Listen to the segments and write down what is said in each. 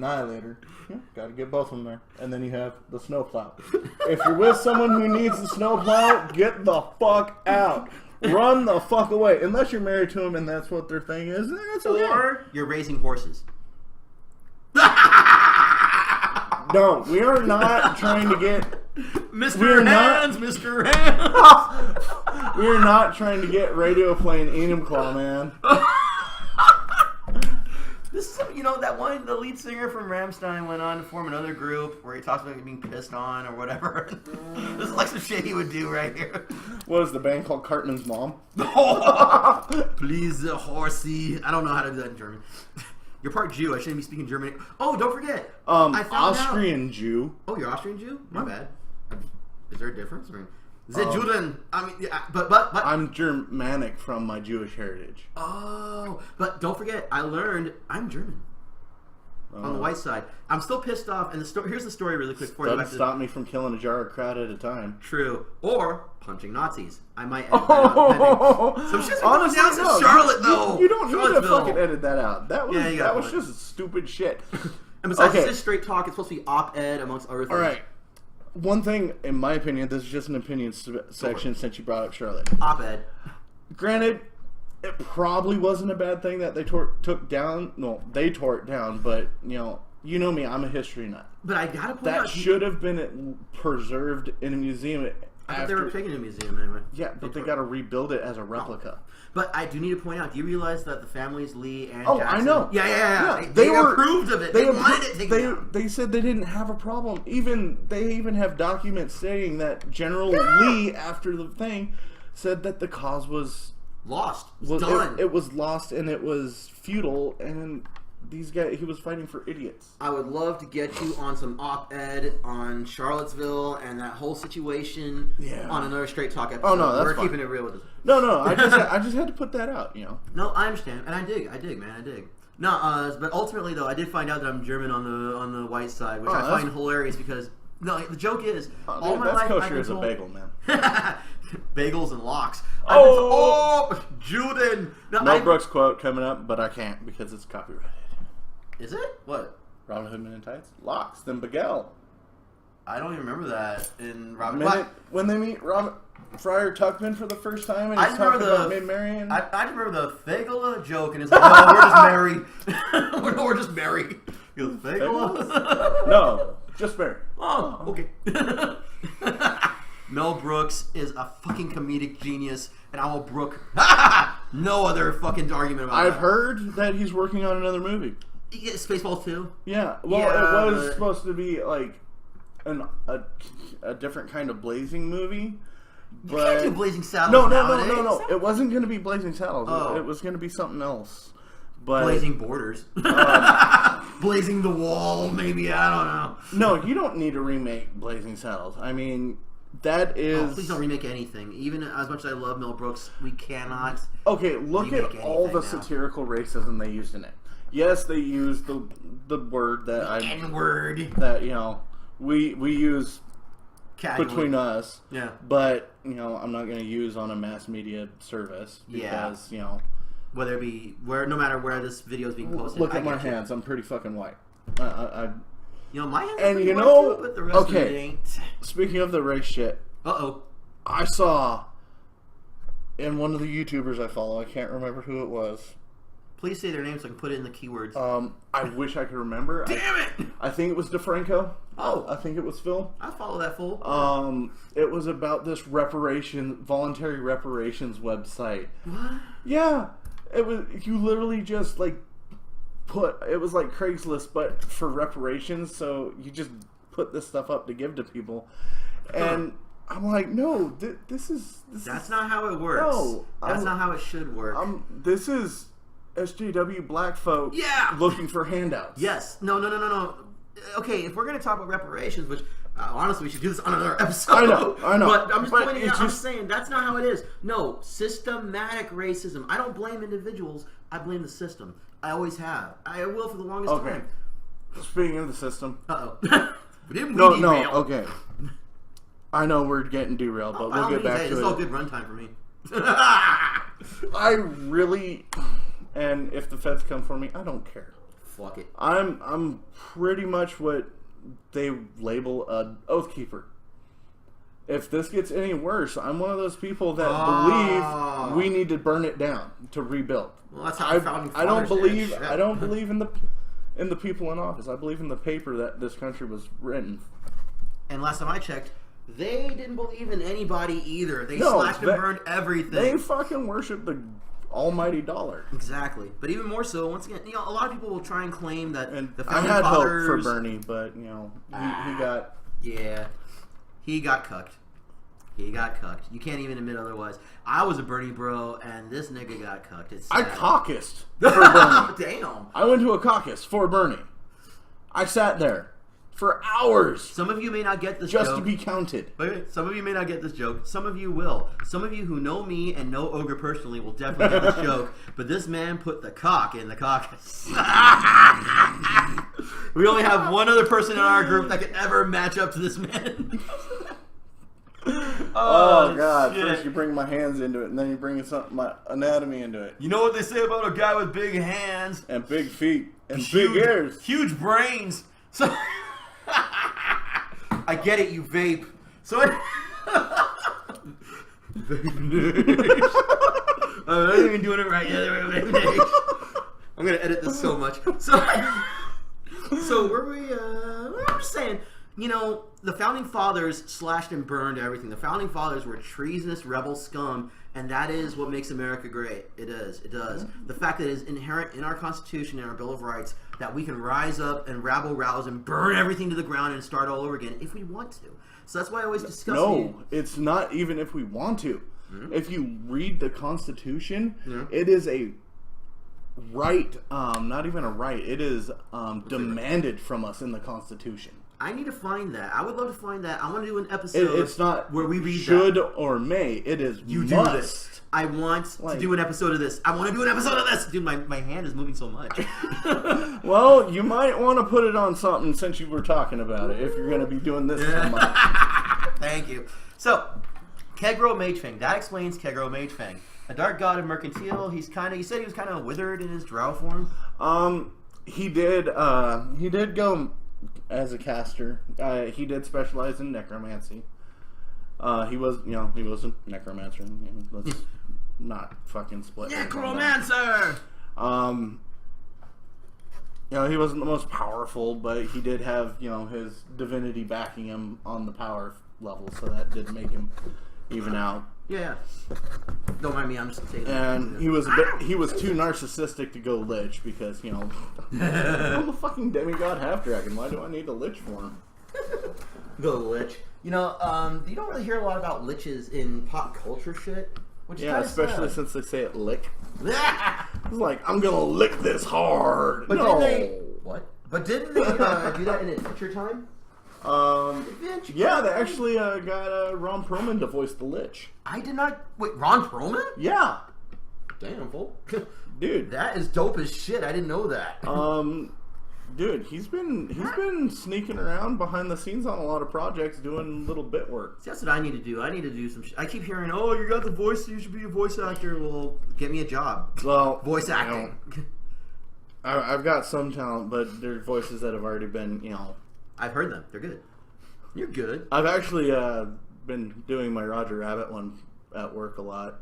annihilator. Yeah, got to get both of them there. And then you have the snowplow. If you're with someone who needs the snowplow, get the fuck out. Run the fuck away. Unless you're married to them and that's what their thing is. That's okay. Or you're raising horses. No, we are not trying to get... Mr. Hands! We are not trying to get radio playing Enumclaw, man. This is, that one, the lead singer from Rammstein went on to form another group where he talks about being pissed on or whatever. This is like some shit he would do right here. What is the band called? Cartman's Mom? Please, horsey. I don't know how to do that in German. You're part Jew. I shouldn't be speaking German. Oh, don't forget. I found Austrian out. Jew. Oh, you're Austrian Jew? My bad. Is there a difference? Juden. I mean, yeah, but I'm Germanic from my Jewish heritage. Oh, but don't forget, I learned I'm German. On the white side. I'm still pissed off, and here's the story really quick for you. Doesn't stop me from killing a jar of crowd at a time. True. Or punching Nazis. I might edit that out. Some shit's going down to Charlotte, though. You don't need to fucking edit that out. That was just stupid shit. And besides, it's just straight talk. It's supposed to be op-ed amongst other things. All right. One thing, in my opinion, this is just an opinion section since you brought up Charlotte. Op-ed. Granted, it probably wasn't a bad thing that they took down. No, they tore it down, but, you know me, I'm a history nut. But I gotta point out... That should have been preserved in a museum. I thought they were taking it in a museum anyway. Yeah, but they got to rebuild it as a replica. Oh. But I do need to point out, do you realize that the families Lee and Jackson... I know. Yeah. They approved of it. They wanted it taken down. They said they didn't have a problem. They even have documents saying that General Lee, after the thing, said that the cause was... Lost. Done. It was lost and it was futile, and these guys, he was fighting for idiots. I would love to get you on some op-ed on Charlottesville and that whole situation on another Straight Talk episode. Oh, no, that's We're fine. keeping it real with this. No, I just had to put that out, No, I understand, and I dig, man, I dig. No, but ultimately though, I did find out that I'm German on the white side, which I find hilarious because the joke is all my life kosher I've been as a told, bagel, man. Bagels and locks. Juden. Mel Brooks quote coming up, but I can't because it's copyrighted. Is it? What? Robin Hood Men in Tights? Locks, then Bagel. I don't even remember that in Robin Hood. When they meet Friar Tuckman for the first time and he's talking about marrying. I remember the Fagel joke and it's like, no, we're just married. we're just married. He goes, Fagel? No, just married. Oh, okay. Mel Brooks is a fucking comedic genius, and I will brook no other fucking argument about I've heard that he's working on another movie. Spaceballs 2? Yeah. Well, it was supposed to be like a different kind of Blazing movie. But you can't do Blazing Saddles nowadays. No. It wasn't going to be Blazing Saddles. Oh. It was going to be something else. But Blazing Borders. Blazing the Wall, maybe. I don't know. No, you don't need to remake Blazing Saddles. I mean... That is... please don't remake anything. Even as much as I love Mel Brooks, we cannot... Okay, look at all the satirical racism they used in it. Yes, they used the word that N-word. That, we use casually between us. Yeah. But, I'm not going to use on a mass media service. Because, whether it be... no matter where this video is being posted... Look at my hands. I'm pretty fucking white. My hands and are you white know, too, but the rest of it ain't. Speaking of the race shit, I saw in one of the YouTubers I follow, I can't remember who it was. Please say their names so I can put it in the keywords. I wish I could remember. Damn it! I think it was DeFranco. Oh, I think it was Phil. I follow that fool. It was about this voluntary reparations website. What? Yeah, it was. You literally just it was like Craigslist, but for reparations. So you just put this stuff up to give to people, and I'm like, no, this is. That's not how it works. No, that's not how it should work. This is SJW black folk. Looking for handouts. Yes. No. Okay, if we're gonna talk about reparations, which honestly we should do this on another episode. I know. But I'm just pointing out. I'm saying that's not how it is. No, systematic racism. I don't blame individuals. I blame the system. I always have. I will for the longest time. Speaking of the system. No. Okay. I know we're getting derailed, but we'll get back to it. It's all good runtime for me. I really, and if the feds come for me, I don't care. fuck it. I'm pretty much what they label an oath keeper. If this gets any worse, I'm one of those people that believe we need to burn it down to rebuild. Well, that's how I don't believe in the people in office. I believe in the paper that this country was written. And last time I checked, they didn't believe in anybody either. They slashed and burned everything. They fucking worship the almighty dollar. Exactly. But even more so, once again, a lot of people will try and claim that the founding I had fathers... hope for Bernie, but, he got... Yeah. He got cucked. He got cucked. You can't even admit otherwise. I was a Bernie bro, and this nigga got cucked. It's sad. I caucused for Bernie. Damn. I went to a caucus for Bernie. I sat there for hours. Some of you may not get this joke. Just to be counted. Some of you may not get this joke. Some of you will. Some of you who know me and know Ogre personally will definitely get this joke. But this man put the cock in the caucus. We only have one other person in our group that could ever match up to this man. Oh God! Shit. First you bring my hands into it, and then you bring my anatomy into it. You know what they say about a guy with big hands and big feet and big ears, huge brains. So I get it, you vape. So I'm not even doing it right yet. I'm gonna edit this so much. So where we? I'm just saying. The Founding Fathers slashed and burned everything. The Founding Fathers were treasonous rebel scum, and that is what makes America great. It is. It does. Mm-hmm. The fact that it is inherent in our Constitution and our Bill of Rights that we can rise up and rabble-rouse and burn everything to the ground and start all over again if we want to. So that's why I always discuss it's not even if we want to. Mm-hmm. If you read the Constitution, mm-hmm. it is a right, not even a right. It is demanded from us in the Constitution. I need to find that. I would love to find that. I want to do an episode. It's not where we read should that. Or may. It is you must. Do this. I want to do an episode of this. I want to do an episode of this. Dude, my hand is moving so much. Well, you might want to put it on something since you were talking about it. If you're going to be doing this so much. Thank you. So, Kegro Magefang. That explains Kegro Magefang. A dark god of mercantile. He said he was kind of withered in his drow form. He did go as a caster. He did specialize in necromancy. He was a necromancer. Let's not fucking split. Necromancer! He wasn't the most powerful, but he did have, his divinity backing him on the power level, so that did make him even out. Yeah. Don't mind me, I'm just saying. And he was too narcissistic to go lich because, I'm a fucking demigod half dragon. Why do I need a lich for him? Go lich. You don't really hear a lot about liches in pop culture shit. Especially since they say it lick. It's like, I'm gonna lick this hard. But no. Didn't they do that in Adventure Time? Yeah, they actually got Ron Perlman to voice the Lich. I did not... Wait, Ron Perlman? Yeah. Damn, fool. Dude. That is dope as shit. I didn't know that. Dude, he's been sneaking around behind the scenes on a lot of projects doing little bit work. See, that's what I need to do. I need to do some shit. I keep hearing, oh, you got the voice, you should be a voice actor. Well, get me a job. Well, voice acting. I've got some talent, but there's voices that have already been, I've heard them. They're good. You're good. I've actually been doing my Roger Rabbit one at work a lot.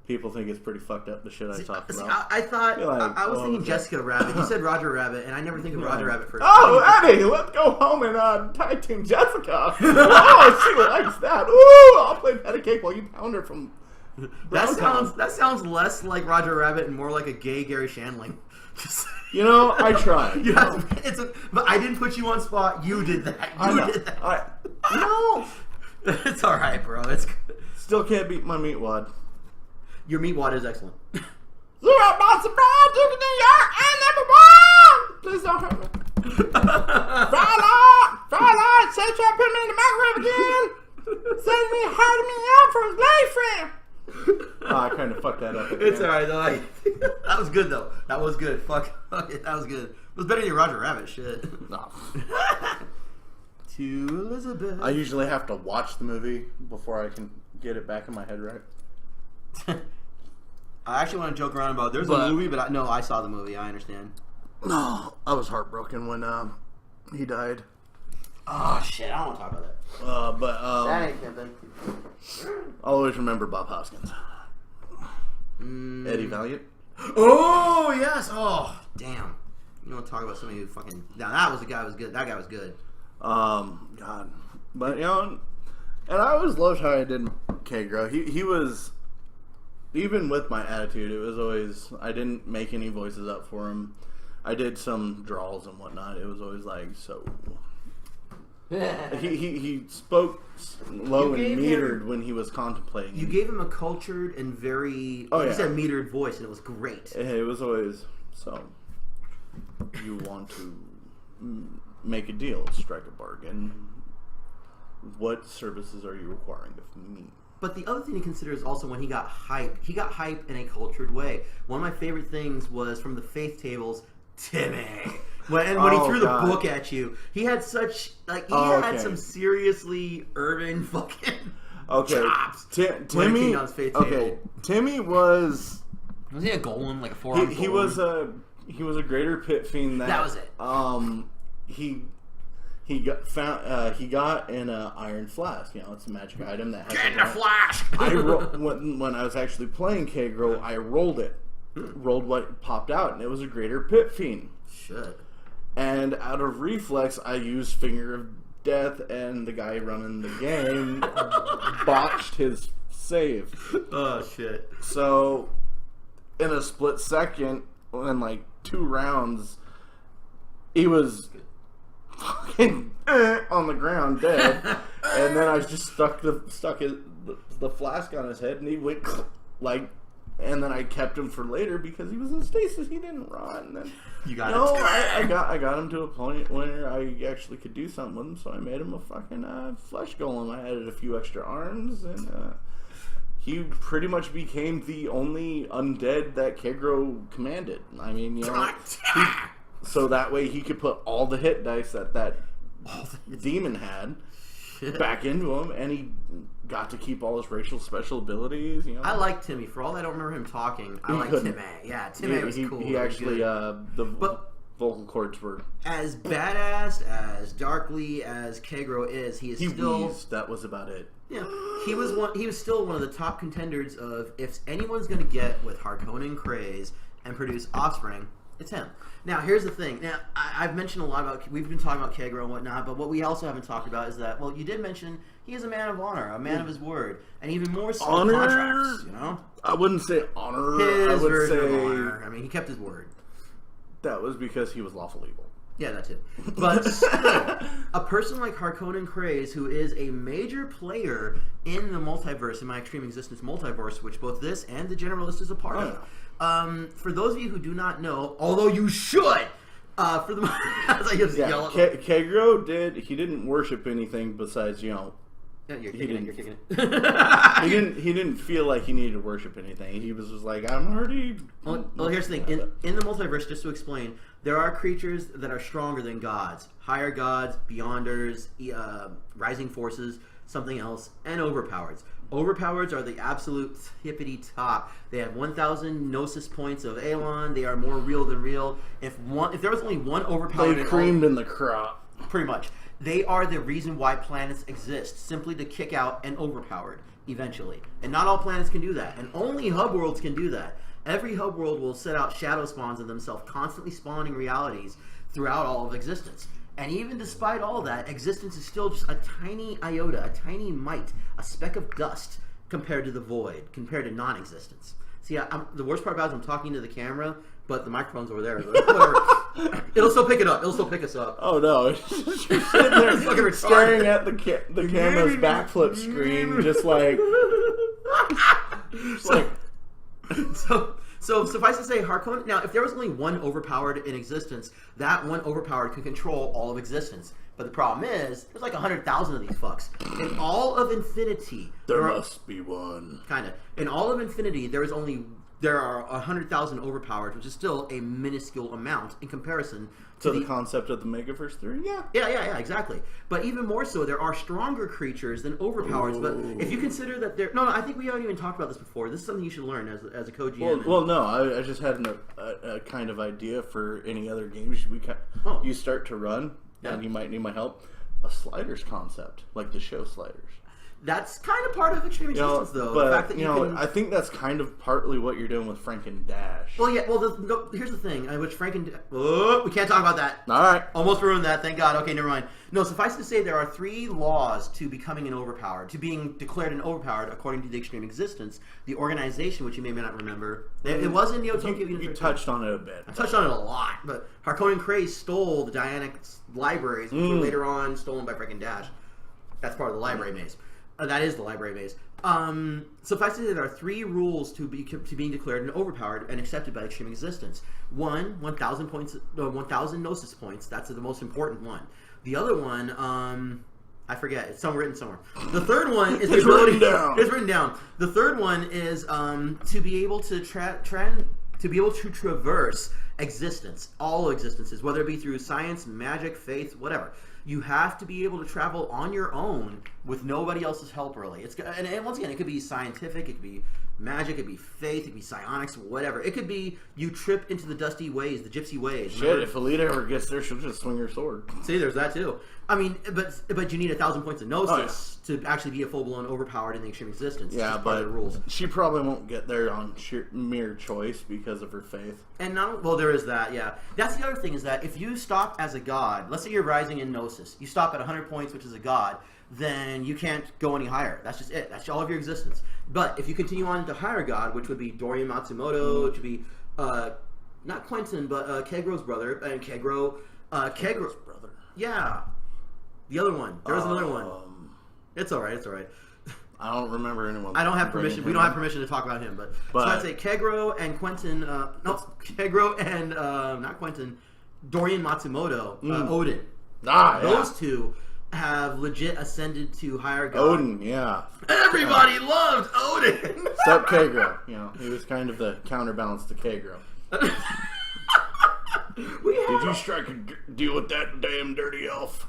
People think it's pretty fucked up, the shit I talk about. I thought... I was thinking Jessica Rabbit. You said Roger Rabbit, and I never think of Roger Rabbit first. Oh, Eddie, let's go home and tag team Jessica. Oh, she likes that. Ooh, I'll play patty cake while you pound her from... That sounds less like Roger Rabbit and more like a gay Gary Shandling. I tried. But I didn't put you on spot. You did that. You did that. No. It's all right, bro. It's good. Still can't beat my meat wad. Your meat wad is excellent. You're about surprise to New York and number one. Please don't hurt me. Frylock, say try to put me in the microwave again. Say me hiding me out from his boyfriend. I kind of fucked that up. It's alright though. That was good though. That was good. Fuck it. That was good. It was better than your Roger Rabbit shit. No. To Elizabeth. I usually have to watch the movie before I can get it back in my head right. I actually want to joke around about there's a movie, but I saw the movie. I understand. No, I was heartbroken when he died. Oh shit! I don't want to talk about that. That ain't good. I'll always remember Bob Hoskins. Eddie Valiant. Oh yes! Oh damn! You want to talk about somebody who fucking? Now that was the guy who was good. That guy was good. God, but and I always loved how I did K-Grow. He was, even with my attitude, it was always, I didn't make any voices up for him. I did some draws and whatnot. It was always like, so. he spoke low and metered when he was contemplating. You gave him a cultured and very, you said, metered voice, and it was great. It was always, so, you want to make a deal, strike a bargain. What services are you requiring of me? But the other thing to consider is also when he got hype. He got hype in a cultured way. One of my favorite things was from the Faith Tables, Timmy. When he threw the book at you, he had such had some seriously urban fucking chops. Timmy on his Faith Table. Timmy was he a golem, like a 4-armed golem? He was a greater pit fiend. That was it. He got in an iron flask. You know, it's a magic item that has. Get in the flask. When I was actually playing K-Grow, I rolled it, rolled what popped out, and it was a greater pit fiend. Shit. And out of reflex, I used Finger of Death, and the guy running the game botched his save. Oh shit! So, in a split second, in like 2 rounds, he was fucking on the ground dead, and then I just stuck the flask on his head, and he went like, and then I kept him for later because he was in stasis. He didn't run. And then, I got him to a point where I actually could do something with him, so I made him a fucking flesh golem. I added a few extra arms, and he pretty much became the only undead that Kegro commanded. I mean, so that way he could put all the hit dice that demon had back into him, and he got to keep all his racial special abilities. You know, I like Timmy. For all I don't remember him talking, I like Timmy. Yeah, Timmy was cool. He actually vocal cords were as badass as darkly as Kegro is. He still wheezed. That was about it. Yeah, he was still one of the top contenders of if anyone's going to get with Harkonnen craze and produce offspring, it's him. Now, here's the thing. Now, I've mentioned a lot about, we've been talking about Kegro and whatnot, but what we also haven't talked about is that, well, you did mention he is a man of honor, a man of his word, and even more so contracts, you know? I wouldn't say honor. His version of honor. I mean, he kept his word. That was because he was lawful evil. Yeah, that too. But still, a person like Harkonnen Craze, who is a major player in the multiverse, in my Extreme Existence multiverse, which both this and the Generalist is a part of. For those of you who do not know, although you should, for the Kegro didn't worship anything besides, you know. Yeah, you're kicking it. He didn't feel like he needed to worship anything. He was just like, I'm already. Well, here's the thing. In the multiverse, just to explain, there are creatures that are stronger than gods, higher gods, beyonders, rising forces, something else, and overpowers. Overpowers are the absolute hippity top. They have 1,000 gnosis points of Aelon. They are more real than real. If there was only one overpowered, they creamed in the crop. Pretty much. They are the reason why planets exist, simply to kick out an overpowered, eventually. And not all planets can do that, and only hub worlds can do that. Every hub world will set out shadow spawns of themselves, constantly spawning realities throughout all of existence. And even despite all that, existence is still just a tiny iota, a tiny mite, a speck of dust compared to the void, compared to non-existence. See, the worst part about it is I'm talking to the camera, but the microphone's over there. Whatever. It'll still pick it up. It'll still pick us up. Oh no! You're sitting there staring at the camera's backflip screen, just like. So suffice to say, Harkonnen. Now, if there was only one overpowered in existence, that one overpowered can control all of existence. But the problem is, there's like 100,000 of these fucks. In all of infinity, there must be one. Kind of. In all of infinity, there is only there are 100,000 overpowered, which is still a minuscule amount in comparison to the concept of the Megaverse theory. Yeah, exactly. But even more so, there are stronger creatures than overpowered. But if you consider that there, no, I think we haven't even talked about this before. This is something you should learn as a co-GM. Well, no, I just had a kind of idea for any other games you start to run, and you might need my help. A sliders concept, like the show Sliders. That's kind of part of Extreme Existence, though. But, the fact that I think that's kind of partly what you're doing with Frank and Dash. Well, yeah. Well, here's the thing. Which Frank and we can't talk about that. All right. Almost ruined that. Thank God. Okay, never mind. No, suffice to say, there are 3 laws to becoming an overpowered, to being declared an overpowered, according to the Extreme Existence. The organization, which you may or may not remember, it was in Neo Tokyo. You touched on it a bit. I touched on it a lot, but Harkonnen Craze stole the Dianic libraries, which were later on stolen by Frank and Dash. That's part of the library maze. That is the library maze. Suffice to say, there are 3 rules to being declared an overpowered and accepted by Extreme Existence. 1,000 points, 1,000 Gnosis points. That's the most important one. The other one, I forget. It's written somewhere. The third one is written down. It's written down. The third one is to be able to traverse existence, all existences, whether it be through science, magic, faith, whatever. You have to be able to travel on your own with nobody else's help, really. And once again, it could be scientific, it could be magic, it could be faith, it could be psionics, whatever. It could be you trip into the dusty ways, the gypsy ways. Shit, if Alita ever gets there, she'll just swing her sword. See, there's that too. I mean, but you need 1,000 points of Gnosis to actually be a full-blown overpowered in the Extreme Existence. Yeah, but the rules. She probably won't get there on mere choice because of her faith. And there is that, yeah. That's the other thing, is that if you stop as a god, let's say you're rising in Gnosis, you stop at 100 points, which is a god, then you can't go any higher. That's just it. That's all of your existence. But if you continue on to higher god, which would be Dorian Matsumoto, which would be, not Quentin, but Kegro's brother, and Kegro's brother. Yeah. The other one. There was another one. It's all right. I don't remember anyone. I don't have permission. We don't have permission to talk about him. But so I'd say Kegro and Quentin. Kegro and not Quentin. Dorian Matsumoto. Odin. Those two have legit ascended to higher god. Odin, yeah. Everybody loved Odin. Except Kegro. He was kind of the counterbalance to Kegro. Did you strike a deal with that damn dirty elf?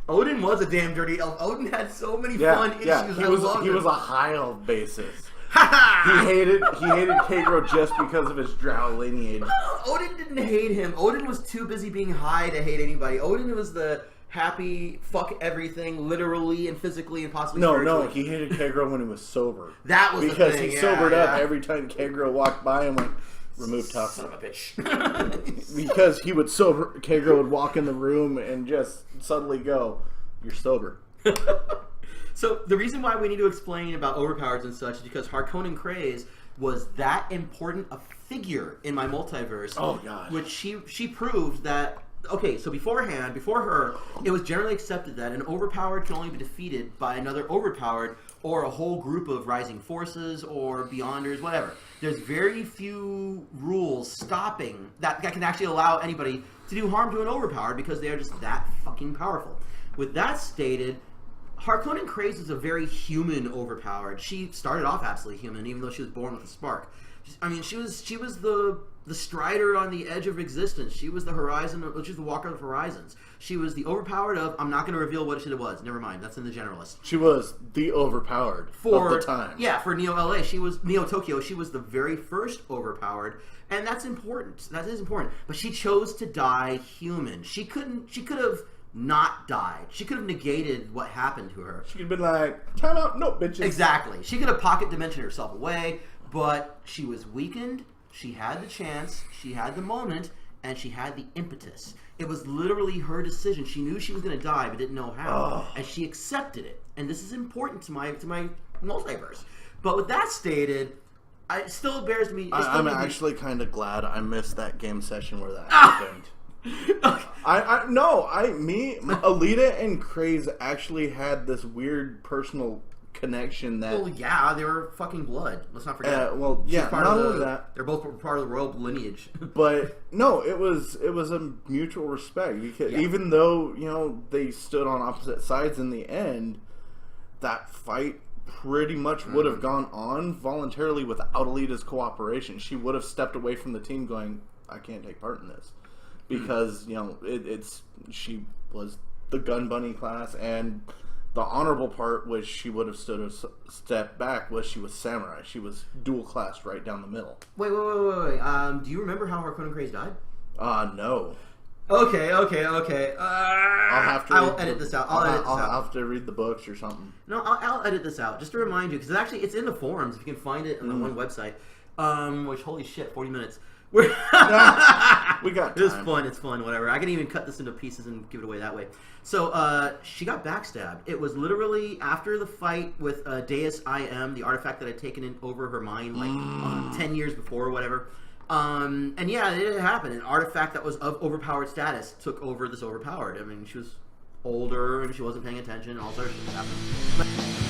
Odin was a damn dirty elf. Odin had so many fun issues. Yeah, he was a high elf basis. he hated Kegro just because of his drow lineage. Odin didn't hate him. Odin was too busy being high to hate anybody. Odin was the happy, fuck everything, literally and physically and possibly spiritually. No, he hated Kegro when he was sober. That was because the thing. He sobered up every time Kegro walked by and went, remove tough. Son of a bitch. Because Kegro would walk in the room and just suddenly go, you're sober. So the reason why we need to explain about overpowers and such is because Harkonnen Craze was that important a figure in my multiverse. Oh god. Which she proved that. Okay, so before her, it was generally accepted that an overpowered can only be defeated by another overpowered or a whole group of rising forces or beyonders, whatever. There's very few rules stopping that can actually allow anybody to do harm to an overpowered because they are just that fucking powerful. With that stated, Harkonnen Craze is a very human overpowered. She started off absolutely human, even though she was born with a spark. I mean, she was the strider on the edge of existence. She was the horizon. She was the walker of horizons. She was the overpowered of. I'm not going to reveal what it was. Never mind. That's in the Generalist. She was the overpowered of the time. Yeah, for Neo LA, she was Neo Tokyo. She was the very first overpowered, and that's important. That is important. But she chose to die human. She could have not died. She could have negated what happened to her. She could have been like, time out, no, bitches. Exactly. She could have pocket dimensioned herself away, but she was weakened. She had the chance, she had the moment, and she had the impetus. It was literally her decision. She knew she was going to die, but didn't know how, and she accepted it. And this is important to my multiverse. But with that stated, it still bears me. I'm actually kind of glad I missed that game session where that happened. Alita and Craze actually had this weird personal connection that. Well, yeah, they were fucking blood. Let's not forget. Not only that, they're both part of the royal lineage. But no, it was a mutual respect because even though they stood on opposite sides in the end, that fight pretty much would have gone on voluntarily without Alita's cooperation. She would have stepped away from the team going, I can't take part in this. Because, you know, she was the gun bunny class, and the honorable part was she would have stood a step back was she was samurai. She was dual classed right down the middle. Wait. Do you remember how Harkonnen Craze died? No. Okay. I'll edit this out. I'll have to read the books or something. No, I'll edit this out just to remind you, because actually it's in the forums. If you can find it on the one website. Which, holy shit, 40 minutes. We got time. It's fun, whatever. I can even cut this into pieces and give it away that way. So, she got backstabbed. It was literally after the fight with Deus IM, the artifact that had taken over her mind, like, 10 years before or whatever. And yeah, it happened. An artifact that was of overpowered status took over this overpowered. I mean, she was older and she wasn't paying attention and all sorts of shit happened.